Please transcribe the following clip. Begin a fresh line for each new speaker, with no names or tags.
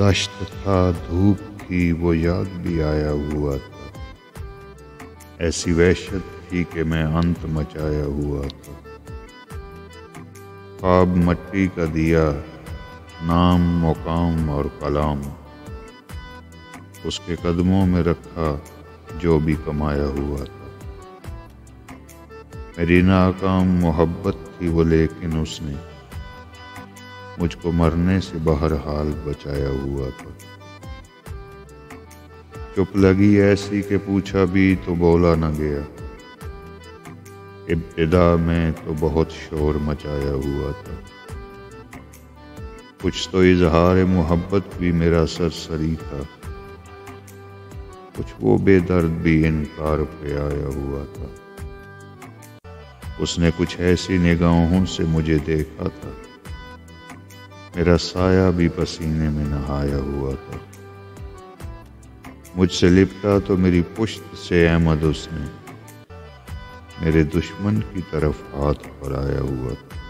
दश्त था, धूप थी, वो याद भी आया हुआ था। ऐसी वहशत थी कि मैं अंत मचाया हुआ था। ख्वाब मट्टी का दिया, नाम मुकाम और कलाम, उसके कदमों में रखा जो भी कमाया हुआ था। मेरी नाकाम मोहब्बत थी वो, लेकिन उसने मुझको मरने से बहरहाल बचाया हुआ था। चुप लगी ऐसी कि पूछा भी तो बोला न गया। इब्तिदा में तो बहुत शोर मचाया हुआ था। कुछ तो इजहार मोहब्बत भी मेरा सरसरी था, कुछ वो बेदर्द भी इनकार पे आया हुआ था। उसने कुछ ऐसी निगाहों से मुझे देखा था, मेरा साया भी पसीने में नहाया हुआ था। मुझसे लिपटा तो मेरी पुश्त से अहमद उसने मेरे दुश्मन की तरफ हाथ बढ़ाया हुआ था।